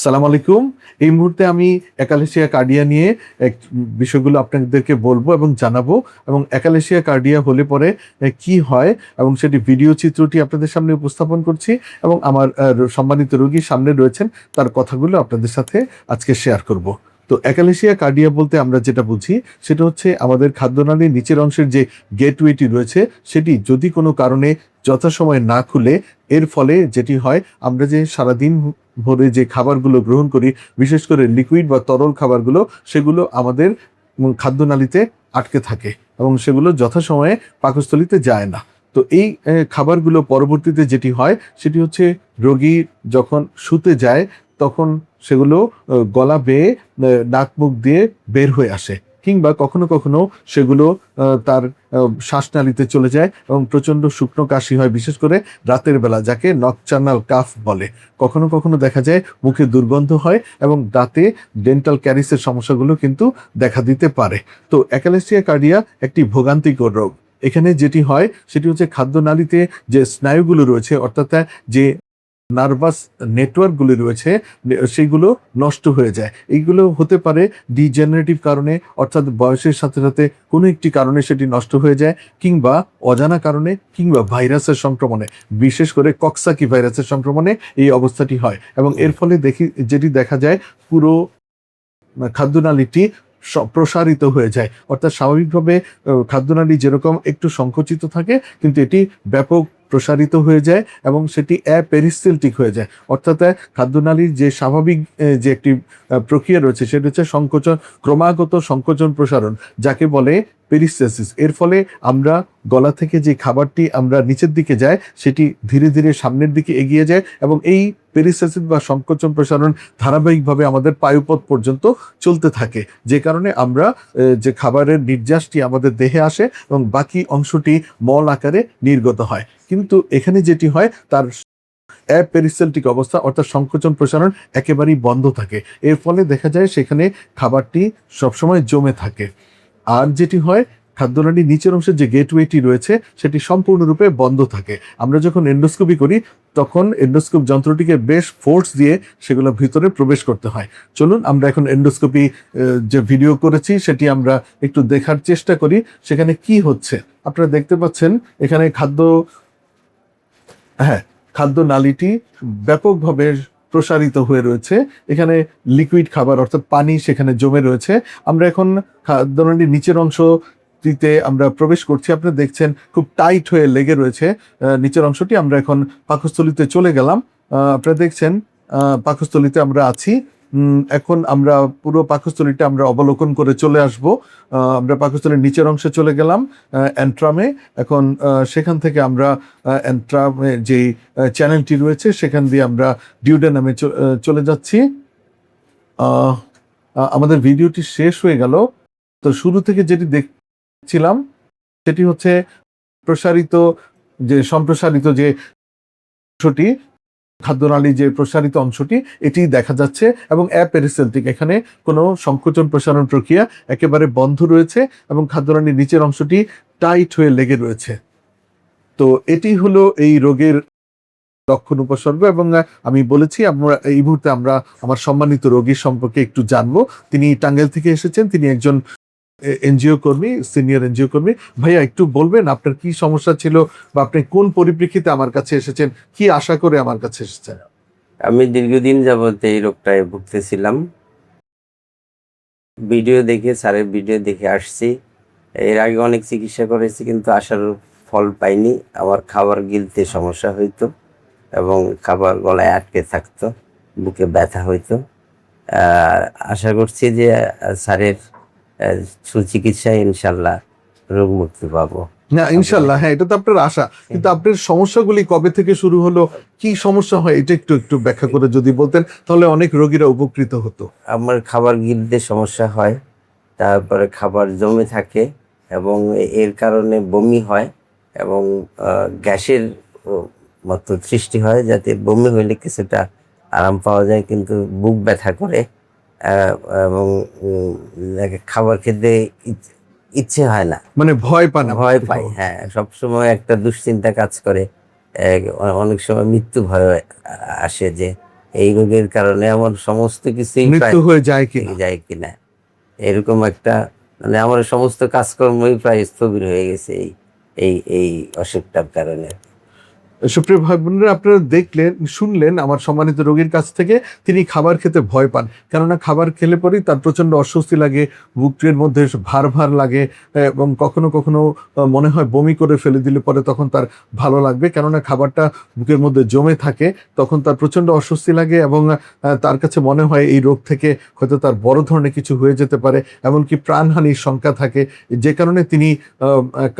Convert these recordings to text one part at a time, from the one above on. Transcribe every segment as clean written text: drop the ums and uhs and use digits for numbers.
সালাম আলাইকুম। এই মুহূর্তে আমি একালেশিয়া কার্ডিয়া নিয়ে এক বিষয়গুলো আপনাদেরকে বলবো এবং জানাবো, এবং একালেশিয়া কার্ডিয়া হলে পরে কি হয় এবং সেটি ভিডিও চিত্রটি আপনাদের সামনে উপস্থাপন করছি, এবং আমার সম্মানিত রোগী সামনে রয়েছেন, তার কথাগুলো আপনাদের সাথে আজকে শেয়ার করব। তো একালেশিয়া কার্ডিয়া বলতে আমরা যেটা বুঝি সেটা হচ্ছে আমাদের খাদ্যনালীর নিচের অংশের যে গেটওয়েটি রয়েছে সেটি যদি কোনো কারণে যথাসময়ে না খুলে, এর ফলে যেটি হয়, আমরা যে সারাদিন ভরে যে খাবারগুলো গ্রহণ করি, বিশেষ করে লিকুইড বা তরল খাবারগুলো, সেগুলো আমাদের খাদ্যনালীতে আটকে থাকে এবং সেগুলো যথাসময়ে পাকস্থলীতে যায় না। তো এই খাবারগুলো পরবর্তীতে যেটি হয় সেটি হচ্ছে, রোগী যখন শুতে যায় তখন সেগুলো গলা বেয়ে নাক মুখ দিয়ে বের হয়ে আসে, কিংবা কখনো কখনো সেগুলো তার শ্বাসনালীতে চলে যায় এবং প্রচণ্ড শুকনো কাশি হয়, বিশেষ করে রাতের বেলা, যাকে নকটার্নাল কাফ বলে। কখনো কখনো দেখা যায় মুখে দুর্গন্ধ হয় এবং দাঁতে ডেন্টাল ক্যারিসের সমস্যাগুলো কিন্তু দেখা দিতে পারে। তো একালেশিয়া কার্ডিয়া একটি ভোগান্তিকর রোগ। এখানে যেটি হয় সেটি হচ্ছে, খাদ্যনালীতে যে স্নায়ুগুলো রয়েছে, অর্থাৎ যে নার্ভাস নেটওয়ার্কগুলি রয়েছে, সেগুলো নষ্ট হয়ে যায়। এইগুলো হতে পারে ডিজেনারেটিভ কারণে, অর্থাৎ বয়সের সাথে সাথে কোনো একটি কারণে সেটি নষ্ট হয়ে যায়, কিংবা অজানা কারণে, কিংবা ভাইরাসের সংক্রমণে, বিশেষ করে কক্সাকি ভাইরাসের সংক্রমণে এই অবস্থাটি হয়। এবং এর ফলে যেটি দেখা যায়, পুরো খাদ্যনালীটি প্রসারিত হয়ে যায়। অর্থাৎ স্বাভাবিকভাবে খাদ্যনালী যেরকম একটু সংকুচিত থাকে, কিন্তু এটি ব্যাপক প্রসারিত হয়ে যায় এবং সেটি অ্যাপেরিস্টালটিক হয়ে যায়। অর্থাৎ খাদ্যনালীর যে স্বাভাবিক যে একটি প্রক্রিয়া রয়েছে সেটা হচ্ছে সংকোচন, ক্রমাগত সংকোচন প্রসারণ, যাকে বলে পেরিস্টালসিস। এর ফলে আমরা গলা থেকে যে খাবারটি আমরা নিচের দিকে যায়, সেটি ধীরে ধীরে সামনের দিকে এগিয়ে যায়, এবং এই পেরিস্টালসিস বা সংকোচন প্রসারণ ধারাবাহিকভাবে আমাদের পায়ুপথ পর্যন্ত চলতে থাকে, যে কারণে আমরা যে খাবারের নির্যাসটি আমাদের দেহে আসে এবং বাকি অংশটি মল আকারে নির্গত হয়। কিন্তু এখানে যেটি হয়, তার অ্যাপেরিস্টালটিক অবস্থা, অর্থাৎ সংকোচন প্রসারণ একেবারেই বন্ধ থাকে। এর ফলে দেখা যায় সেখানে খাবারটি সবসময় জমে থাকে। আর যেটি হয়, খাদ্যনালীর নিচের অংশের যে গেটওয়েটি রয়েছে সেটি সম্পূর্ণরূপে বন্ধ থাকে। আমরা যখন এন্ডোস্কোপি করি তখন এন্ডোস্কোপ যন্ত্রটিকে বেশ ফোর্স দিয়ে সেগুলো ভিতরে প্রবেশ করতে হয়। চলুন আমরা এখন এন্ডোস্কোপি যে ভিডিও করেছি সেটি আমরা একটু দেখার চেষ্টা করি সেখানে কি হচ্ছে। আপনারা দেখতে পাচ্ছেন এখানে খাদ্যনালীটি ব্যাপকভাবে প্রসারিত হয়ে রয়েছে। এখানে লিকুইড খাবার, অর্থাৎ পানি সেখানে জমে রয়েছে। আমরা এখন খাদ্যনালীর নিচের অংশটিতে আমরা প্রবেশ করছি। আপনারা দেখছেন খুব টাইট হয়ে লেগে রয়েছে নিচের অংশটি। আমরা এখন পাকস্থলীতে চলে গেলাম। আপনারা দেখছেন পাকস্থলীতে আমরা আছি। এখন আমরা পুরো পাকস্থলীটা আমরা অবলোকন করে চলে আসব। আমরা পাকস্থলীর নিচের অংশে চলে গেলাম, অ্যান্ট্রামে। এখন সেখান থেকে আমরা অ্যান্ট্রামে যেই চ্যানেলটি রয়েছে সেখান দিয়ে আমরা ডিউডেনামে চলে যাচ্ছি। আমাদের ভিডিওটি শেষ হয়ে গেল। তো শুরু থেকে যেটি দেখছিলাম সেটি হচ্ছে সম্প্রসারিত যে অংশটি, খাদ্যনালী যে প্রসারিত অংশটি, এটি দেখা যাচ্ছে, এবং অ্যাপেরিস্টালটিক, এখানে কোনো সংকোচন প্রসারণ প্রক্রিয়া একেবারে বন্ধ রয়েছে এবং খাদ্যনালীর নিচের অংশটি টাইট হয়ে লেগে রয়েছে। তো এটি হলো এই রোগের লক্ষণ উপসর্গ। এবং আমি বলেছি আমরা এই মুহূর্তে আমার সম্মানিত রোগীর সম্পর্কে একটু জানবো। তিনি টাঙ্গাইল থেকে এসেছেন, তিনি একজন এনজিও কর্মী, সিনিয়র এনজিও কর্মী। ভাইয়া, একটু বলবেন আপনার কি সমস্যা ছিল, বা আপনি কোন পরিপ্রেক্ষিতে আমার কাছে এসেছেন, কি আশা করে আমার কাছে এসেছেন? আমি দীর্ঘদিন যাবত এই রোগটায় ভুগতেছিলাম। স্যারের ভিডিও দেখে আসছি। এর আগে অনেক চিকিৎসা করেছি, কিন্তু আশার ফল পাইনি। আমার খাবার গিলতে সমস্যা হইতো এবং খাবার গলায় আটকে থাকতো, বুকে ব্যথা হইতো। আশা করছি যে স্যারের সুচিকিৎসায় ইনশাল্লাহ রোগ মুক্তি পাবো। না, ইনশাল্লাহ। হ্যাঁ, এটা তো আপনার আশা, কিন্তু আপনার সমস্যাগুলি কবে থেকে শুরু হলো, কি সমস্যা হয়, এটা একটু ব্যাখ্যা করে যদি বলতেন তাহলে অনেক রোগীরা উপকৃত হতো। আমার খাবার গিলতে সমস্যা হয়, তারপরে খাবার জমে থাকে এবং এর কারণে বমি হয় এবং গ্যাসের মতো সৃষ্টি হয়, যাতে বমি হইলে কিছুটা আরাম পাওয়া যায়, কিন্তু বুক ব্যথা করে এবং খাবার খেতে ইচ্ছে হয় না, মানে ভয় ভয় পাই। হ্যাঁ, সবসময় একটা দুশ্চিন্তা কাজ করে। অনেক সময় মৃত্যু ভয় আসে যে এই রোগের কারণে আমার সমস্ত কিছুই প্রায় মৃত্যু হয়ে যায় কি থেকে যায় কিনা, এরকম একটা, মানে আমার সমস্ত কাজকর্মই প্রায় স্থবির হয়ে গেছে এই এই এই অসুখটার কারণে। সুপ্রিয় ভাই বোনেরা, আপনারা দেখলেন, শুনলেন আমার সম্মানিত রোগীর কাছ থেকে। তিনি খাবার খেতে ভয় পান, কেননা খাবার খেলে পরেই তার প্রচণ্ড অস্বস্তি লাগে, বুকের মধ্যে ভার ভার লাগে, এবং কখনো কখনো মনে হয় বমি করে ফেলে দিলে পরে তখন তার ভালো লাগবে, কেননা খাবারটা বুকের মধ্যে জমে থাকে, তখন তার প্রচণ্ড অস্বস্তি লাগে এবং তার কাছে মনে হয় এই রোগ থেকে হয়তো তার বড় ধরনের কিছু হয়ে যেতে পারে, এমনকি প্রাণহানির শঙ্কা থাকে, যে কারণে তিনি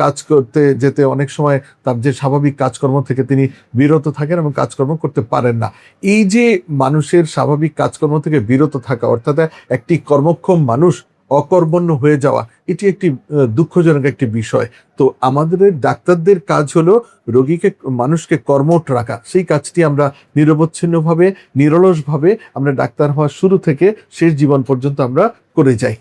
কাজ করতে যেতে অনেক সময় তার যে স্বাভাবিক কাজকর্ম থেকে তিনি বিরত থাকেন এবং কাজকর্ম করতে পারেন না। এই যে মানুষের স্বাভাবিক কাজকর্ম থেকে বিরত থাকা, অর্থাৎ একটি কর্মক্ষম মানুষ অকর্মণ্য হয়ে যাওয়া, এটি একটি দুঃখজনক একটি বিষয়। তো আমাদের ডাক্তারদের কাজ হলো রোগীকে, মানুষকে কর্মঠ রাখা। সেই কাজটি আমরা নিরবচ্ছিন্নভাবে, নিরলসভাবে আমরা ডাক্তার হওয়ার শুরু থেকে শেষ জীবন পর্যন্ত আমরা করে যাই।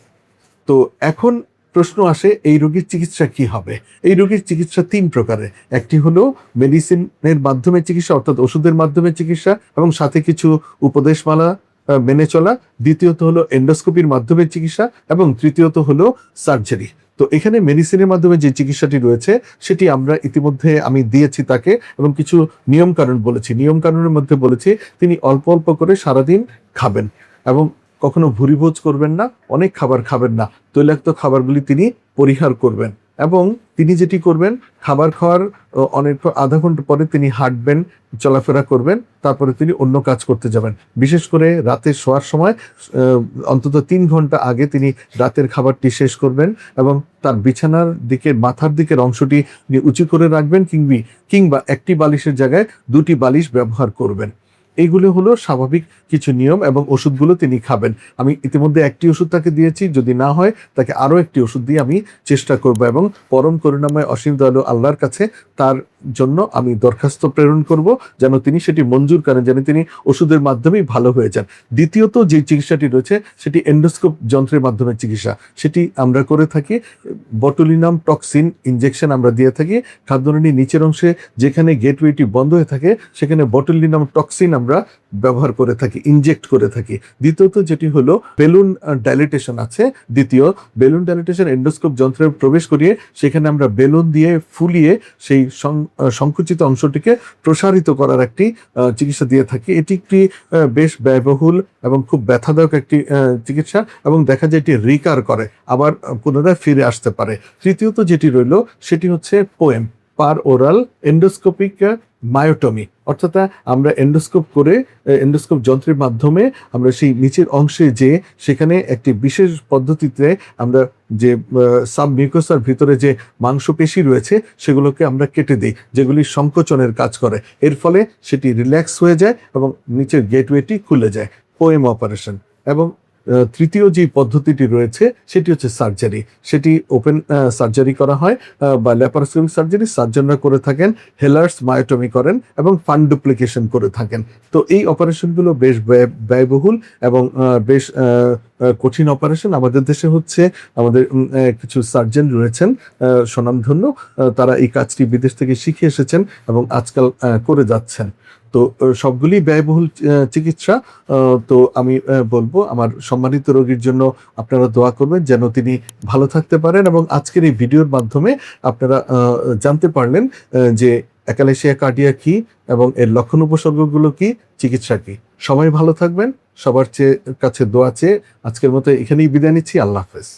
তো এখন প্রশ্ন আসে, এই রোগীর চিকিৎসা কি হবে? এই রোগীর চিকিৎসা 3 প্রকারের। একটি হলো মেডিসিনের মাধ্যমে চিকিৎসা, অর্থাৎ ওষুধের মাধ্যমে চিকিৎসা এবং সাথে কিছু উপদেশমালা মেনে চলা। দ্বিতীয়ত হলো এন্ডোস্কোপির মাধ্যমে চিকিৎসা এবং তৃতীয়ত হলো সার্জারি। তো এখানে মেডিসিনের মাধ্যমে যে চিকিৎসাটি রয়েছে সেটি আমরা ইতিমধ্যে আমি দিয়েছি তাকে, এবং কিছু নিয়মকানুন বলেছি। নিয়মকানুনের মধ্যে বলেছি তিনি অল্প অল্প করে সারাদিন খাবেন এবং কখনো ভুরিভোজ করবেন না, অনেক খাবার খাবেন না, তৈলাক্ত খাবারগুলি তিনি পরিহার করবেন, এবং তিনি যেটি করবেন, খাবার খাওয়ার অনেক আধা ঘন্টা পরে তিনি হাঁটবেন, চলাফেরা করবেন, তারপরে তিনি অন্য কাজ করতে যাবেন। বিশেষ করে রাতে শোয়ার সময় অন্তত 3 ঘন্টা আগে তিনি রাতের খাবারটি শেষ করবেন এবং তার বিছানার দিকে, মাথার দিকের অংশটি উঁচু করে রাখবেন, কিংবা একটি বালিশের জায়গায় 2টি বালিশ ব্যবহার করবেন। এইগুলো হলো স্বাভাবিক কিছু নিয়ম, এবং ওষুধগুলো তিনি খাবেন। আমি ইতিমধ্যে একটি ওষুধ তাকে দিয়েছি, যদি না হয় তাকে আরও একটি ওষুধ দিয়ে আমি চেষ্টা করব, এবং পরম করুণাময় অসীম দয়ালু আল্লাহর কাছে তার জন্য আমি দরখাস্ত প্রেরণ করব যেন তিনি সেটি মঞ্জুর করেন, যেন তিনি ওষুধের মাধ্যমেই ভালো হয়ে যান। দ্বিতীয়ত যে চিকিৎসাটি রয়েছে সেটি এন্ডোস্কোপ যন্ত্রের মাধ্যমে চিকিৎসা। সেটি আমরা করে থাকি। বটুলিনাম টক্সিন ইনজেকশন আমরা দিয়ে থাকি খাদ্যনালীর নিচের অংশে, যেখানে গেটওয়েটি বন্ধ হয়ে থাকে সেখানে বটুলিনাম টক্সিন আমরা ব্যবহার করে থাকি, ইনজেক্ট করে থাকি। দ্বিতীয়ত যেটি হলো বেলুন ডাইলিটেশন আছে। দ্বিতীয় বেলুন ডাইলিটেশন, এন্ডোস্কোপ যন্ত্রে প্রবেশ করিয়ে সেখানে আমরা বেলুন দিয়ে ফুলিয়ে সেই সংকুচিত অংশটিকে প্রসারিত করার একটি চিকিৎসা দিয়ে থাকি। এটি একটি বেশ ব্যয়বহুল এবং খুব ব্যথাদায়ক একটি চিকিৎসা, এবং দেখা যায় এটি রিকার করে, আবার পুনরায় ফিরে আসতে পারে। তৃতীয়ত যেটি রইল সেটি হচ্ছে পোএম, পার ওরাল এন্ডোস্কোপিক মায়োটমি, অর্থাৎ আমরা এন্ডোস্কোপ করে, এন্ডোস্কোপ যন্ত্রের মাধ্যমে আমরা সেই নিচের অংশে যে সেখানে একটি বিশেষ পদ্ধতিতে আমরা যে সাবমিউকাসের ভিতরে যে মাংসপেশি রয়েছে সেগুলোকে আমরা কেটে দিই, যেগুলি সংকোচনের কাজ করে। এর ফলে সেটি রিল্যাক্স হয়ে যায় এবং নিচের গেটওয়েটি খুলে যায়, পোএম অপারেশন। এবং তৃতীয় যে পদ্ধতিটি রয়েছে সেটি হচ্ছে সার্জারি। সেটি ওপেন সার্জারি করা হয় বা ল্যাপারোস্কোপিক সার্জারি সার্জনরা করে থাকেন, হেলার্স মায়োটমি করেন এবং ফান্ড ডুপ্লিকেশন করে থাকেন। তো এই অপারেশনগুলো বেশ ব্যয়বহুল এবং বেশ কঠিন অপারেশন। আমাদের দেশে হচ্ছে আমাদের কিছু সার্জন রয়েছেন স্বনামধন্য, তারা এই কাজটি বিদেশ থেকে শিখে এসেছেন এবং আজকাল করে যাচ্ছেন। তো সবগুলি ব্যয়বহুল চিকিৎসা। তো আমি বলবো আমার সম্মানিত রোগীর জন্য আপনারা দোয়া করবেন যেন তিনি ভালো থাকতে পারেন, এবং আজকের এই ভিডিওর মাধ্যমে আপনারা জানতে পারলেন যে অ্যাকালেসিয়া কার্ডিয়া কি এবং এর লক্ষণ উপসর্গগুলো কি, চিকিৎসা কি। সবাই ভালো থাকবেন, সবার কাছে দোয়া চেয়ে আজকের মতো এখানেই বিদায় নিচ্ছি। আল্লাহ হাফেজ।